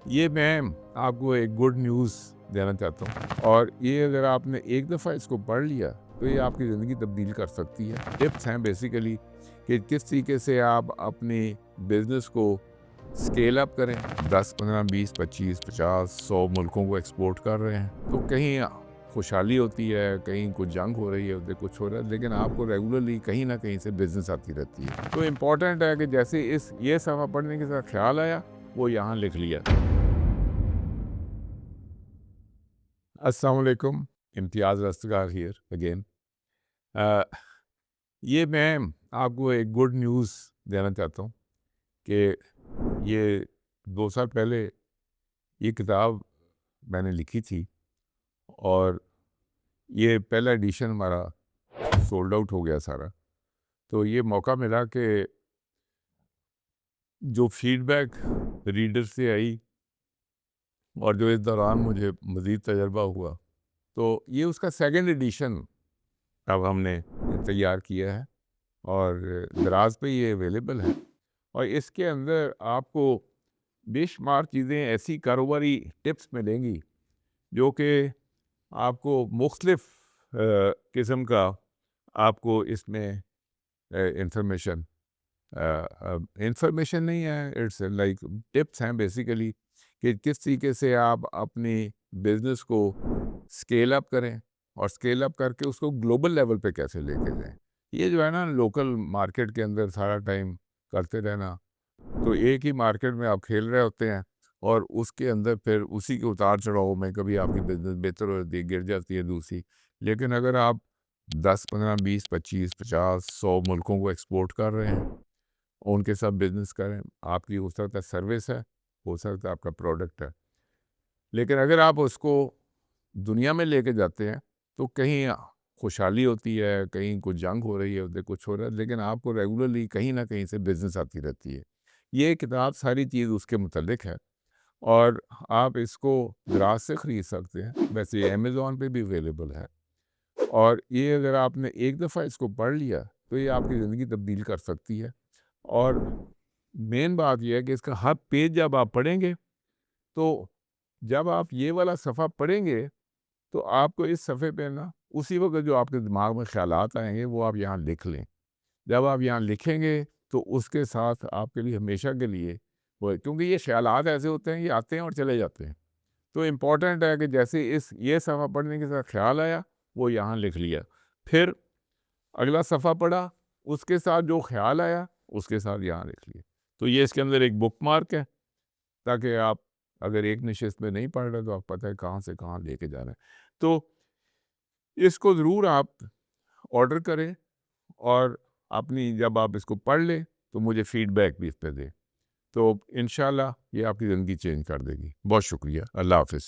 یہ میں آپ کو ایک گڈ نیوز دینا چاہتا ہوں، اور یہ اگر آپ نے ایک دفعہ اس کو پڑھ لیا تو یہ آپ کی زندگی تبدیل کر سکتی ہے۔ ٹپس ہیں بیسیکلی کہ کس طریقے سے آپ اپنے بزنس کو اسکیل اپ کریں۔ 10 15 20 25 50 100 ملکوں کو ایکسپورٹ کر رہے ہیں تو کہیں خوشحالی ہوتی ہے، کہیں کچھ جنگ ہو رہی ہے، کچھ ہو رہا ہے، لیکن آپ کو ریگولرلی کہیں نہ کہیں سے بزنس آتی رہتی ہے۔ تو امپورٹنٹ ہے کہ جیسے یہ صفحہ پڑھنے کے ساتھ خیال آیا وہ یہاں لکھ لیا۔ السلام علیکم، امتیاز رستگار ہیئر اگین۔ یہ میں آپ کو ایک گڈ نیوز دینا چاہتا ہوں کہ یہ 2 سال پہلے یہ کتاب میں نے لکھی تھی، اور یہ پہلا ایڈیشن ہمارا سولڈ آؤٹ ہو گیا سارا۔ تو یہ موقع ملا کہ جو فیڈ بیک ریڈر سے آئی اور جو اس دوران مجھے مزید تجربہ ہوا، تو یہ اس کا سیکنڈ ایڈیشن اب ہم نے تیار کیا ہے، اور دراز پہ یہ اویلیبل ہے۔ اور اس کے اندر آپ کو بے شمار چیزیں ایسی کاروباری ٹپس ملیں گی جو کہ آپ کو مختلف قسم کا آپ کو اس میں انفارمیشن نہیں ہے، اٹس لائک ٹپس ہیں بیسیکلی کہ کس طریقے سے آپ اپنے بزنس کو اسکیل اپ کریں، اور اسکیل اپ کر کے اس کو گلوبل لیول پہ کیسے لے کے جائیں۔ یہ جو ہے نا، لوکل مارکیٹ کے اندر سارا ٹائم کرتے رہنا، تو ایک ہی مارکیٹ میں آپ کھیل رہے ہوتے ہیں، اور اس کے اندر پھر اسی کے اتار چڑھاؤ میں کبھی آپ کی بزنس بہتر ہو جاتی ہے، گر جاتی ہے دوسری۔ لیکن اگر آپ 10 15 20 25 50 100 ملکوں کو ایکسپورٹ کر رہے ہیں، ان کے ساتھ بزنس کریں، آپ کی ہو سکتا ہے سروس ہے، ہو سکتا ہے آپ کا پروڈکٹ ہے، لیکن اگر آپ اس کو دنیا میں لے کے جاتے ہیں تو کہیں خوشحالی ہوتی ہے، کہیں کچھ جنگ ہو رہی ہے، کچھ ہو رہا ہے، لیکن آپ کو ریگولرلی کہیں نہ کہیں سے بزنس آتی رہتی ہے۔ یہ کتاب ساری چیز اس کے متعلق ہے، اور آپ اس کو دراز سے خرید سکتے ہیں، ویسے یہ امیزون پہ بھی اویلیبل ہے۔ اور یہ اگر آپ نے ایک دفعہ اس کو پڑھ لیا تو یہ آپ کی زندگی تبدیل کر سکتی ہے۔ اور مین بات یہ ہے کہ اس کا ہر پیج جب آپ پڑھیں گے، تو جب آپ یہ والا صفحہ پڑھیں گے تو آپ کو اس صفحے پہ نا اسی وقت جو آپ کے دماغ میں خیالات آئیں گے وہ آپ یہاں لکھ لیں۔ جب آپ یہاں لکھیں گے تو اس کے ساتھ آپ کے لیے ہمیشہ کے لیے وہ، کیونکہ یہ خیالات ایسے ہوتے ہیں، یہ آتے ہیں اور چلے جاتے ہیں۔ تو امپورٹنٹ ہے کہ جیسے یہ صفحہ پڑھنے کے ساتھ خیال آیا وہ یہاں لکھ لیا، پھر اگلا صفحہ پڑھا، اس کے ساتھ جو خیال آیا اس کے ساتھ یہاں لکھ لیا۔ تو یہ اس کے اندر ایک بک مارک ہے، تاکہ آپ اگر ایک نشست میں نہیں پڑھ رہے تو آپ پتہ ہے کہاں سے کہاں لے کے جا رہے ہیں۔ تو اس کو ضرور آپ آرڈر کریں، اور اپنی جب آپ اس کو پڑھ لیں تو مجھے فیڈ بیک بھی اس پہ دیں، تو انشاءاللہ یہ آپ کی زندگی چینج کر دے گی۔ بہت شکریہ، اللہ حافظ۔